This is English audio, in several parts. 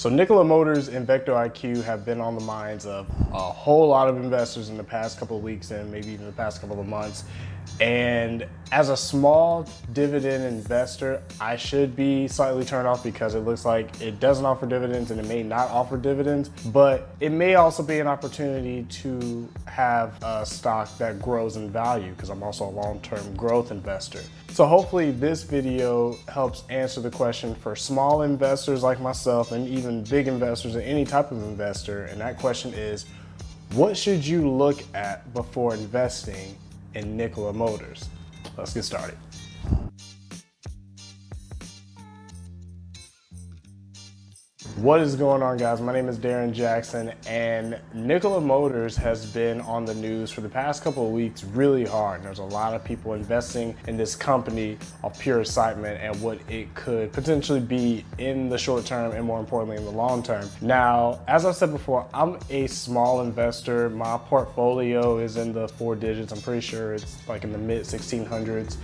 So Nikola Motors and VectoIQ have been on the minds of a whole lot of investors in the past couple of weeks and maybe even the past couple of months. And as a small dividend investor, I should be slightly turned off because it looks like it doesn't offer dividends and it may not offer dividends, but it may also be an opportunity to have a stock that grows in value because I'm also a long-term growth investor. So hopefully this video helps answer the question for small investors like myself and even big investors and any type of investor. And that question is, what should you look at before investing in Nikola Motors? Let's get started. What is going on, guys? My name is Darren Jackson, and Nikola Motors has been on the news for the past couple of weeks really hard. There's a lot of people investing in this company of pure excitement and what it could potentially be in the short term and more importantly in the long term. Now, as I've said before, I'm a small investor. My portfolio is in the 4 digits. I'm pretty sure it's like in the mid 1600s.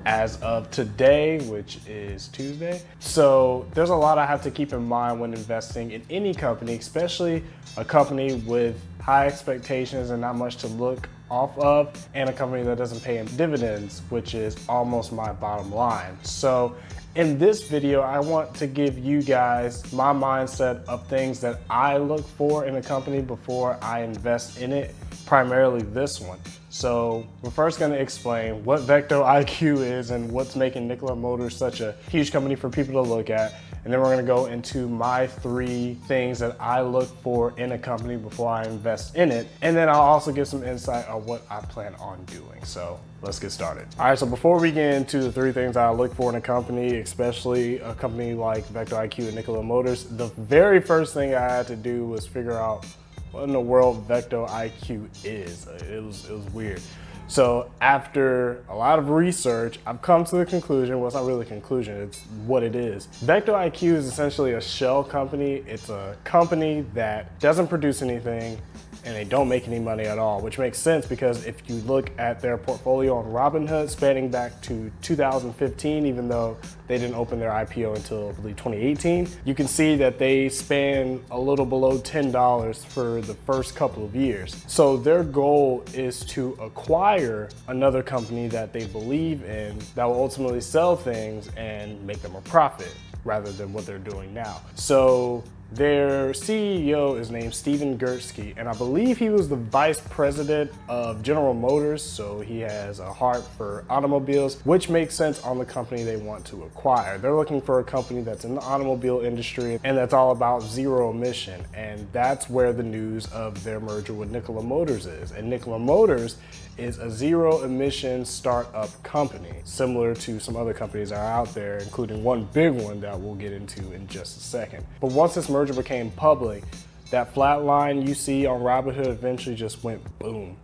As of today, which is Tuesday. So there's a lot I have to keep in mind when investing in any company, especially a company with high expectations and not much to look off of, and a company that doesn't pay dividends, which is almost my bottom line. So in this video, I want to give you guys my mindset of things that I look for in a company before I invest in it, primarily this one. So we're first going to explain what VectoIQ is and what's making Nikola Motors such a huge company for people to look at. And then we're going to go into my 3 things that I look for in a company before I invest in it. And then I'll also give some insight on what I plan on doing. So let's get started. All right, so before we get into the 3 things I look for in a company, especially a company like VectoIQ and Nikola Motors, the very first thing I had to do was figure out what in the world VectoIQ is. It was weird. So after a lot of research, I've come to the conclusion, well, it's not really a conclusion, it's what it is. VectoIQ is essentially a shell company. It's a company that doesn't produce anything and they don't make any money at all, which makes sense because if you look at their portfolio on Robinhood spanning back to 2015, even though they didn't open their IPO until I believe 2018, you can see that they span a little below $10 for the first couple of years. So their goal is to acquire another company that they believe in that will ultimately sell things and make them a profit rather than what they're doing now. So their CEO is named Stephen Gursky, and I believe he was the vice president of General Motors, so he has a heart for automobiles, which makes sense on the company they want to acquire. They're looking for a company that's in the automobile industry and that's all about zero emission, and that's where the news of their merger with Nikola Motors is. And Nikola Motors is a zero emission startup company, similar to some other companies that are out there, including one big one that we'll get into in just a second. But once this merger became public, that flat line you see on Robinhood eventually just went boom.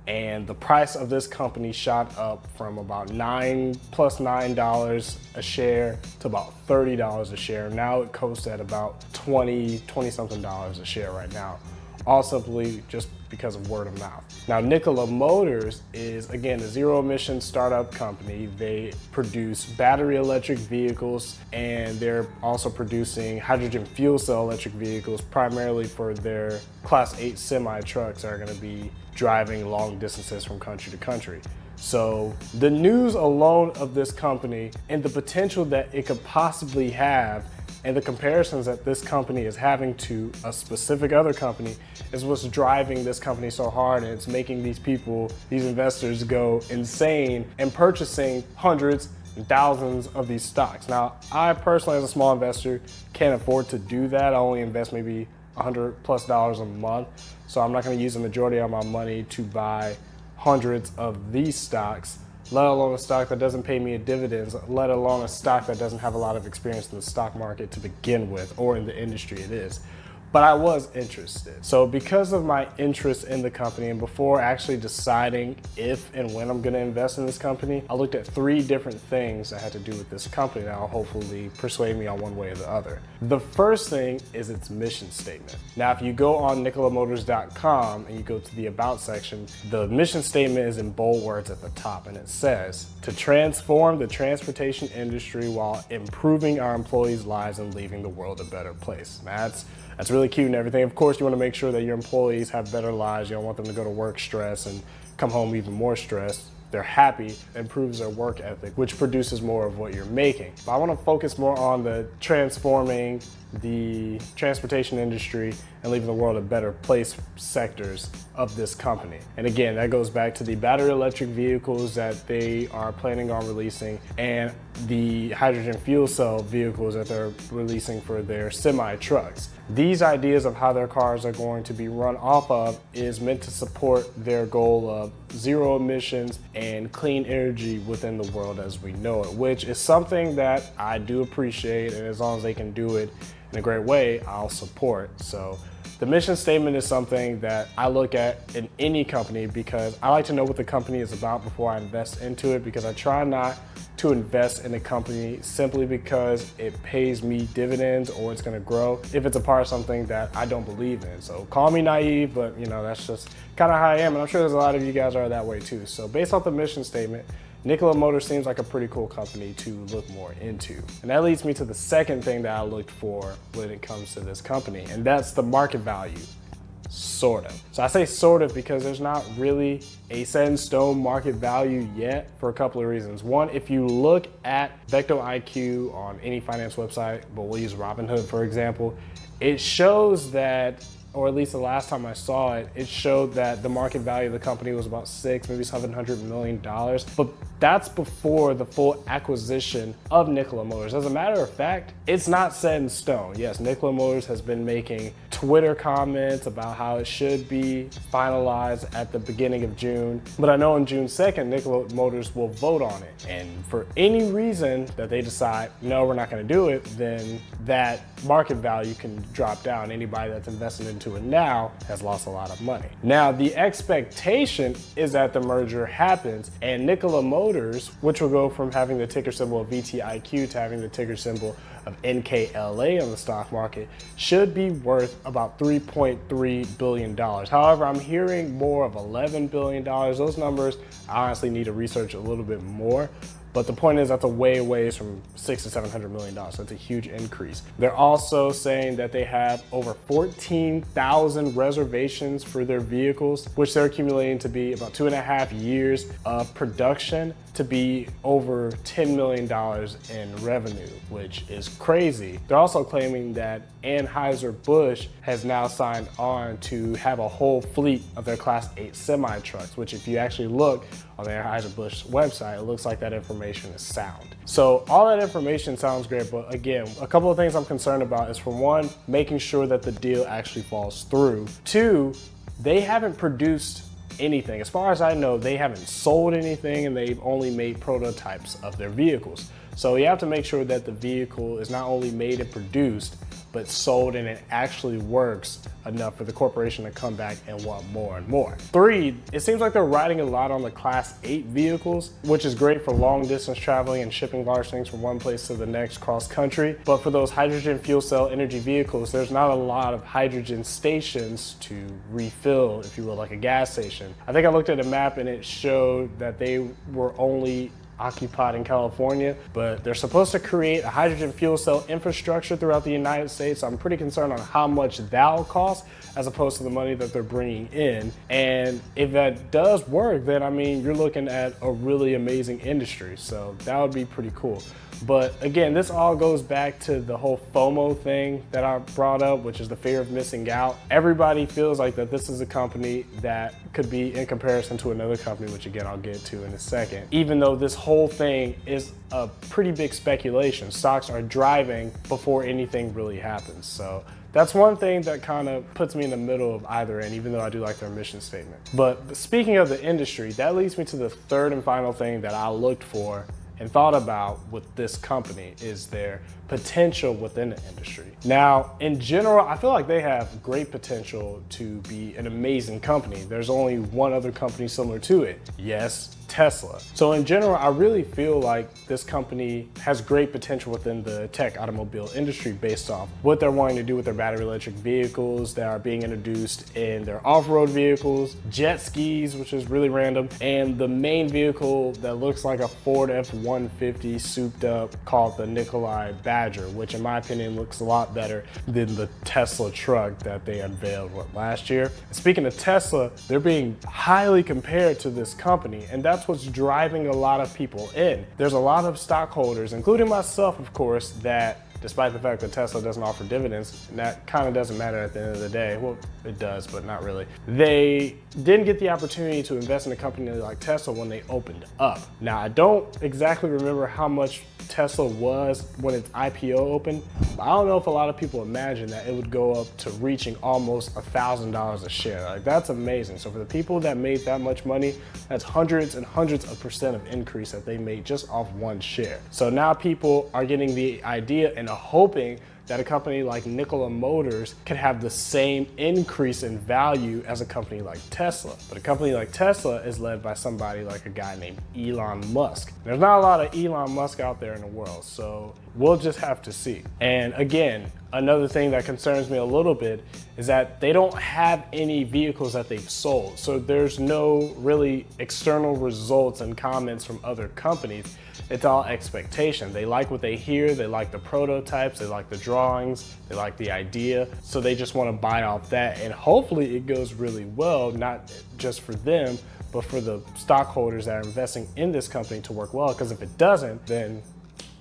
And the price of this company shot up from about $9 a share to about $30 a share. Now it coasts at about 20 something dollars a share right now, all simply just because of word of mouth. Now, Nikola Motors is, again, a zero emission startup company. They produce battery electric vehicles, and they're also producing hydrogen fuel cell electric vehicles, primarily for their Class 8 semi trucks that are gonna be driving long distances from country to country. So the news alone of this company and the potential that it could possibly have and the comparisons that this company is having to a specific other company is what's driving this company so hard, and it's making these people, these investors, go insane and purchasing hundreds and thousands of these stocks. Now, I personally, as a small investor, can't afford to do that. I only invest maybe $100+ a month, so I'm not going to use the majority of my money to buy hundreds of these stocks, let alone a stock that doesn't pay me dividends, let alone a stock that doesn't have a lot of experience in the stock market to begin with, or in the industry it is. but I was interested. So because of my interest in the company and before actually deciding if and when I'm gonna invest in this company, I looked at 3 different things that had to do with this company that will hopefully persuade me on one way or the other. The first thing is its mission statement. Now, if you go on NikolaMotors.com and you go to the About section, the mission statement is in bold words at the top, and it says, to transform the transportation industry while improving our employees' lives and leaving the world a better place. That's really cute and everything. Of course, you want to make sure that your employees have better lives. You don't want them to go to work stressed and come home even more stressed. They're happy, improves their work ethic, which produces more of what you're making. But I want to focus more on the transforming the transportation industry and leaving the world a better place sectors of this company. And again, that goes back to the battery electric vehicles that they are planning on releasing and the hydrogen fuel cell vehicles that they're releasing for their semi trucks. These ideas of how their cars are going to be run off of is meant to support their goal of zero emissions and clean energy within the world as we know it, which is something that I do appreciate, and as long as they can do it in a great way, I'll support. So the mission statement is something that I look at in any company because I like to know what the company is about before I invest into it, because I try not to invest in a company simply because it pays me dividends or it's gonna grow if it's a part of something that I don't believe in. So call me naive, but that's just kind of how I am, and I'm sure there's a lot of you guys are that way too. So based off the mission statement, Nikola Motors seems like a pretty cool company to look more into. And that leads me to the second thing that I looked for when it comes to this company, and that's the market value. Sort of. So I say sort of because there's not really a set in stone market value yet for a couple of reasons. One, if you look at VectoIQ on any finance website, but we'll use Robinhood for example, it shows that, or at least the last time I saw it, it showed that the market value of the company was about maybe $700 million. But that's before the full acquisition of Nikola Motors. As a matter of fact, it's not set in stone. Yes, Nikola Motors has been making Twitter comments about how it should be finalized at the beginning of June. But I know on June 2nd, Nikola Motors will vote on it. And for any reason that they decide, no, we're not gonna do it, then that market value can drop down. Anybody that's invested into it now has lost a lot of money. Now, the expectation is that the merger happens and Nikola Motors, which will go from having the ticker symbol of VTIQ to having the ticker symbol of NKLA on the stock market, should be worth about $3.3 billion. However, I'm hearing more of $11 billion. Those numbers, I honestly need to research a little bit more. But the point is that's a ways from $600 to $700 million. So it's a huge increase. They're also saying that they have over 14,000 reservations for their vehicles, which they're accumulating to be about 2.5 years of production to be over $10 million in revenue, which is crazy. They're also claiming that Anheuser-Busch has now signed on to have a whole fleet of their Class 8 semi-trucks, which if you actually look on the Anheuser-Busch website, it looks like that information is sound. So all that information sounds great, but again, a couple of things I'm concerned about is, for one, making sure that the deal actually falls through. Two, they haven't produced anything. As far as I know, they haven't sold anything and they've only made prototypes of their vehicles. So you have to make sure that the vehicle is not only made and produced, but sold and it actually works enough for the corporation to come back and want more and more. Three, it seems like they're riding a lot on the Class 8 vehicles, which is great for long distance traveling and shipping large things from one place to the next cross country. But for those hydrogen fuel cell energy vehicles, there's not a lot of hydrogen stations to refill, if you will, like a gas station. I think I looked at a map and it showed that they were only occupied in California, but they're supposed to create a hydrogen fuel cell infrastructure throughout the United States. So I'm pretty concerned on how much that'll cost as opposed to the money that they're bringing in. And if that does work, then I mean, you're looking at a really amazing industry. So that would be pretty cool. But again, this all goes back to the whole FOMO thing that I brought up, which is the fear of missing out. Everybody feels like that this is a company that could be in comparison to another company, which again, I'll get to in a second. Even though this whole thing is a pretty big speculation, stocks are driving before anything really happens. So that's one thing that kind of puts me in the middle of either end, even though I do like their mission statement. But speaking of the industry, that leads me to the third and final thing that I looked for and thought about with this company is their potential within the industry. Now, in general, I feel like they have great potential to be an amazing company. There's only one other company similar to it. Yes, Tesla. So in general, I really feel like this company has great potential within the tech automobile industry based off what they're wanting to do with their battery electric vehicles that are being introduced in their off-road vehicles, jet skis, which is really random, and the main vehicle that looks like a Ford F-150 souped up called the Nikola Badger, which in my opinion looks a lot better than the Tesla truck that they unveiled last year. Speaking of Tesla, they're being highly compared to this company, and that's what's driving a lot of people in. There's a lot of stockholders, including myself, of course, that despite the fact that Tesla doesn't offer dividends, and that kind of doesn't matter at the end of the day. Well, it does, but not really. They didn't get the opportunity to invest in a company like Tesla when they opened up. Now, I don't exactly remember how much Tesla was when its IPO opened. I don't know if a lot of people imagine that it would go up to reaching almost $1,000 a share. Like, that's amazing. So for the people that made that much money, that's hundreds and hundreds of percent of increase that they made just off one share. So now people are getting the idea and hoping that a company like Nikola Motors could have the same increase in value as a company like Tesla. But a company like Tesla is led by somebody like a guy named Elon Musk. There's not a lot of Elon Musk out there in the world, so we'll just have to see. And again, another thing that concerns me a little bit is that they don't have any vehicles that they've sold. So there's no really external results and comments from other companies. It's all expectation. They like what they hear, they like the prototypes, they like the drawings, they like the idea. So they just want to buy off that, and hopefully it goes really well, not just for them, but for the stockholders that are investing in this company to work well, because if it doesn't, then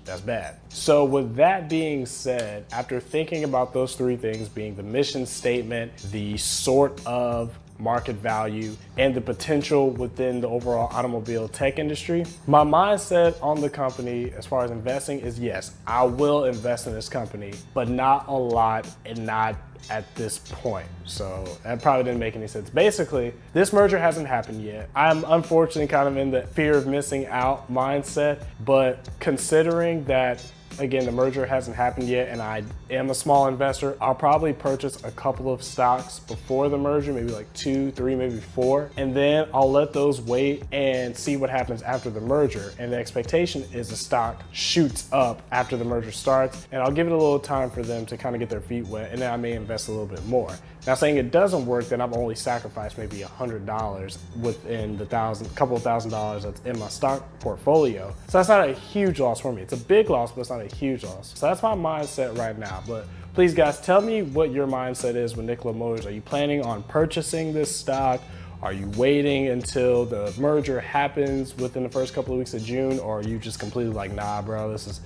that's bad. So with that being said, after thinking about those three things being the mission statement, the sort of market value, and the potential within the overall automobile tech industry, my mindset on the company as far as investing is yes, I will invest in this company, but not a lot and not at this point. So that probably didn't make any sense. Basically, this merger hasn't happened yet. I'm unfortunately kind of in the fear of missing out mindset, but considering that again, the merger hasn't happened yet and I am a small investor, I'll probably purchase a couple of stocks before the merger, maybe like 2, 3, maybe 4, and then I'll let those wait and see what happens after the merger. And the expectation is the stock shoots up after the merger starts, and I'll give it a little time for them to kind of get their feet wet, and then I may invest a little bit more. Now, saying it doesn't work, then I've only sacrificed maybe $100 within the couple of $1,000s that's in my stock portfolio. So that's not a huge loss for me. It's a big loss, but it's not a huge loss. So that's my mindset right now. But please, guys, tell me what your mindset is with Nikola Motors. Are you planning on purchasing this stock? Are you waiting until the merger happens within the first couple of weeks of June? Or are you just completely like, nah, bro, this is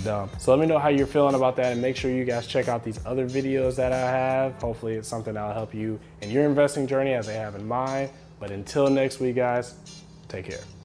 dumb. So let me know how you're feeling about that, and make sure you guys check out these other videos that I have. Hopefully it's something that'll help you in your investing journey as I have in mine. But until next week, guys, take care.